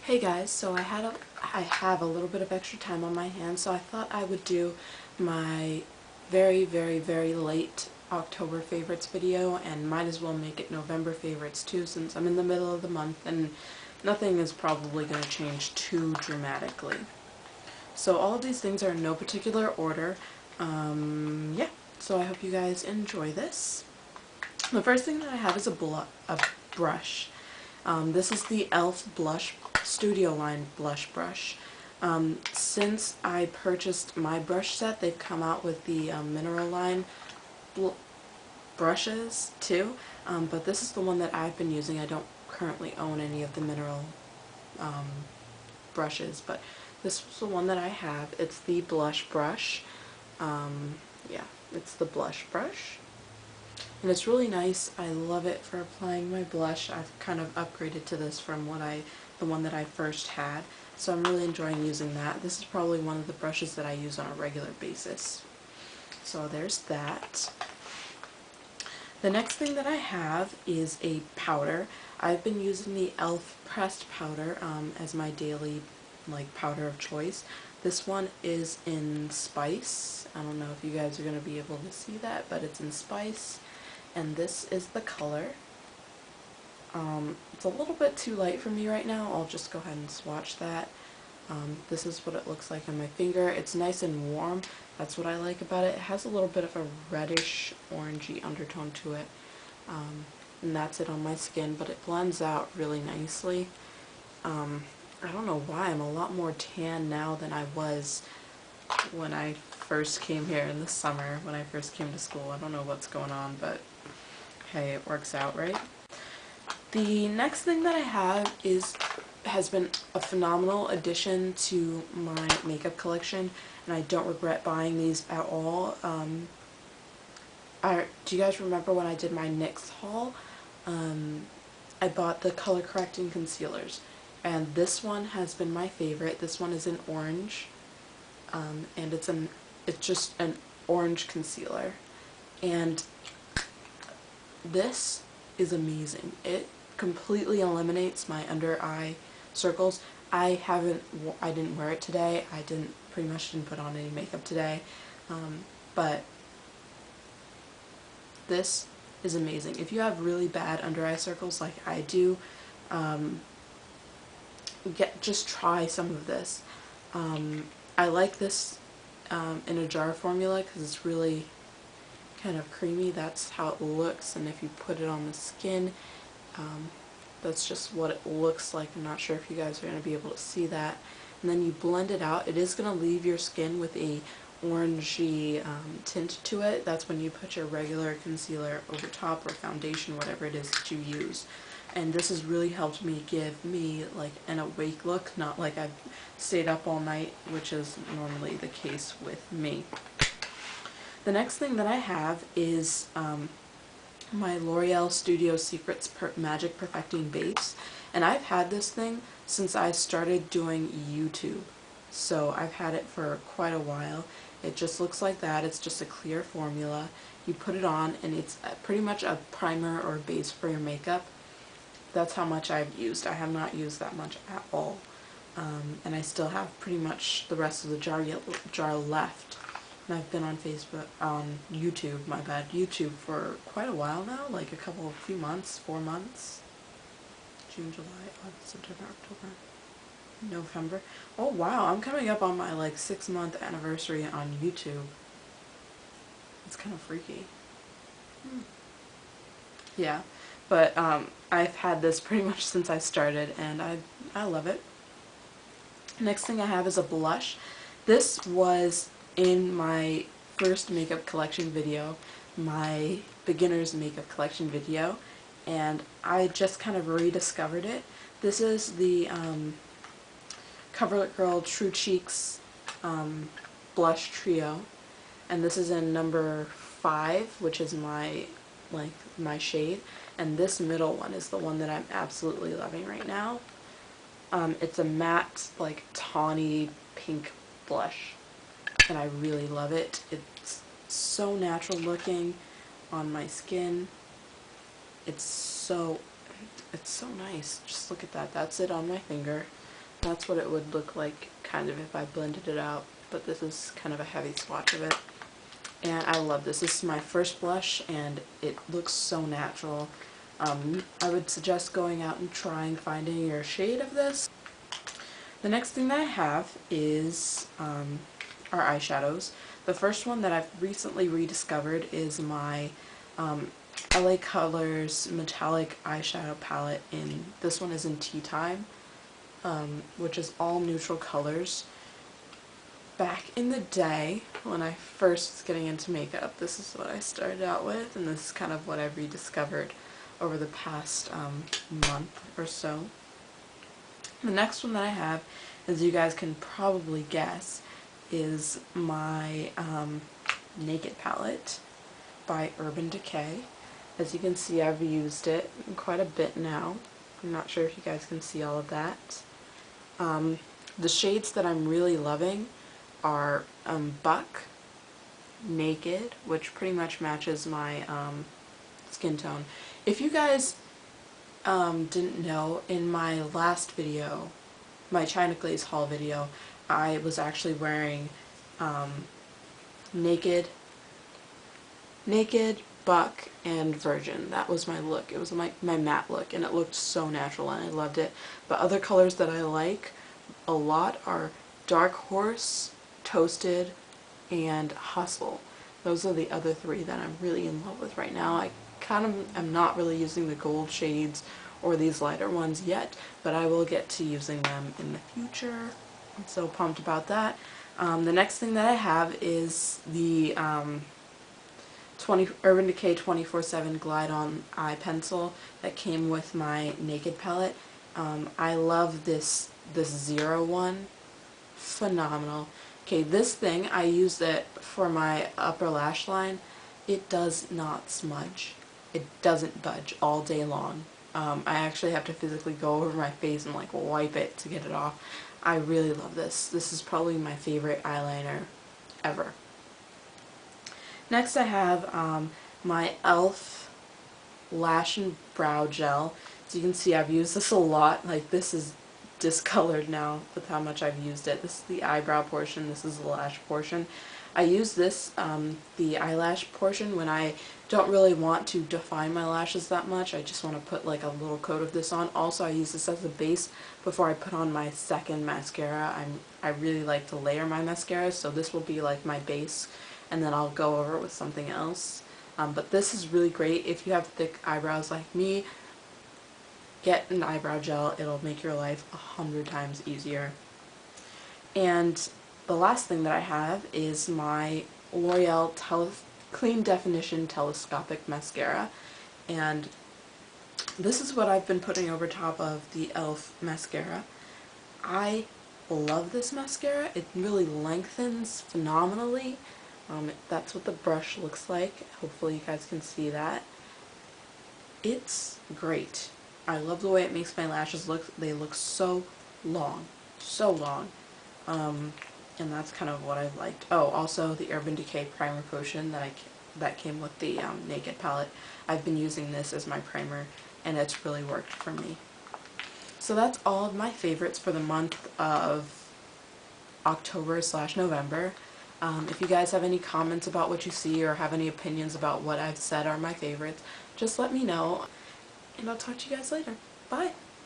Hey guys, so I have a little bit of extra time on my hands, so I thought I would do my very late October favorites video, and might as well make it November favorites too, since I'm in the middle of the month and nothing is probably going to change too dramatically. So all of these things are in no particular order. Yeah, so I hope you guys enjoy this. The first thing that I have is a brush. This is the e.l.f. Blush Studio Line Blush Brush. Since I purchased my brush set, they've come out with the Mineral Line brushes too, but this is the one that I've been using. I don't currently own any of the Mineral brushes, but this was the one that I have. It's the blush brush. Yeah, it's the blush brush. And it's really nice. I love it for applying my blush. I've kind of upgraded to this from the one that I first had, so I'm really enjoying using that. This is probably one of the brushes that I use on a regular basis. So there's that. The next thing that I have is a powder. I've been using the e.l.f. pressed powder as my daily powder of choice. This one is in Spice. I don't know if you guys are going to be able to see that, but it's in Spice. And this is the color. It's a little bit too light for me right now. I'll just go ahead and swatch that. This is what it looks like on my finger. It's nice and warm. That's what I like about it. It has a little bit of a reddish orangey undertone to it. And that's it on my skin, but it blends out really nicely. I don't know why I'm a lot more tan now than I was when I first came here in the summer, when I first came to school. I don't know what's going on, but hey, it works out, right? The next thing that I have has been a phenomenal addition to my makeup collection, and I don't regret buying these at all. Do you guys remember when I did my NYX haul? I bought the color correcting concealers, and this one has been my favorite. This one is in orange, and it's just an orange concealer, and this is amazing. It completely eliminates my under eye circles. I didn't wear it today. I pretty much didn't put on any makeup today, but this is amazing. If you have really bad under eye circles like I do, just try some of this. I like this in a jar formula because it's really kind of creamy. That's how it looks, and if you put it on the skin, that's just what it looks like. I'm not sure if you guys are going to be able to see that. And then you blend it out. It is going to leave your skin with a orangey tint to it. That's when you put your regular concealer over top, or foundation, whatever it is that you use. And this has really helped me give me like an awake look, not like I've stayed up all night, which is normally the case with me. The next thing that I have is my L'Oreal Studio Secrets Magic Perfecting Base, and I've had this thing since I started doing YouTube, so I've had it for quite a while. It just looks like that. It's just a clear formula. You put it on, and it's pretty much a primer or base for your makeup. That's how much I've used. I have not used that much at all, and I still have pretty much the rest of the jar left. And I've been on YouTube for quite a while now, like a few months, 4 months. June, July, August, September, October, November. Oh wow, I'm coming up on my 6-month anniversary on YouTube. It's kind of freaky. Yeah, but I've had this pretty much since I started, and I love it. Next thing I have is a blush. This was in my first makeup collection video, my beginner's makeup collection video, and I just kind of rediscovered it. This is the CoverGirl True Cheeks blush trio, and this is in number 5, which is my shade, and this middle one is the one that I'm absolutely loving right now. It's a matte, tawny pink blush, and I really love it. It's so natural looking on my skin. It's so nice. Just look at that. That's it on my finger. That's what it would look like kind of if I blended it out, but this is kind of a heavy swatch of it. And I love this. This is my first blush and it looks so natural. I would suggest going out and finding your shade of this. The next thing that I have is our eyeshadows. The first one that I've recently rediscovered is my LA Colors metallic eyeshadow palette. This one is in Tea Time, which is all neutral colors. Back in the day, when I first was getting into makeup, this is what I started out with, and this is kind of what I've rediscovered over the past month or so. The next one that I have, as you guys can probably guess, is my Naked palette by Urban Decay. As you can see, I've used it quite a bit now. I'm not sure if you guys can see all of that. The shades that I'm really loving are Buck, Naked, which pretty much matches my skin tone. If you guys didn't know, in my last video, my China Glaze haul video, I was actually wearing Naked, Buck, and Virgin. That was my look. It was my matte look, and it looked so natural and I loved it. But other colors that I like a lot are Dark Horse, Toasted, and Hustle. Those are the other three that I'm really in love with right now. I kind of am not really using the gold shades or these lighter ones yet, but I will get to using them in the future. I'm so pumped about that. The next thing that I have is the Urban Decay 24/7 Glide On Eye Pencil that came with my Naked palette. I love this Zero one. Phenomenal. Okay, this thing, I used it for my upper lash line. It does not smudge. It doesn't budge all day long. I actually have to physically go over my face and like wipe it to get it off. I really love this. This is probably my favorite eyeliner ever. Next I have my e.l.f. Lash and Brow Gel. As you can see, I've used this a lot. Like, this is discolored now with how much I've used it. This is the eyebrow portion, this is the lash portion. I use this, the eyelash portion, when I don't really want to define my lashes that much. I just want to put like a little coat of this on. Also, I use this as a base before I put on my second mascara. I really like to layer my mascara, so this will be like my base, and then I'll go over it with something else. But this is really great if you have thick eyebrows like me. Get an eyebrow gel, it'll make your life 100 times easier. And the last thing that I have is my L'Oreal Clean Definition Telescopic Mascara. And this is what I've been putting over top of the e.l.f. mascara. I love this mascara. It really lengthens phenomenally. That's what the brush looks like. Hopefully you guys can see that. It's great. I love the way it makes my lashes look. They look so long. So long. And that's kind of what I liked. Oh, also the Urban Decay Primer Potion that came with the Naked palette. I've been using this as my primer, and it's really worked for me. So that's all of my favorites for the month of October/November. If you guys have any comments about what you see or have any opinions about what I've said are my favorites, just let me know. And I'll talk to you guys later. Bye!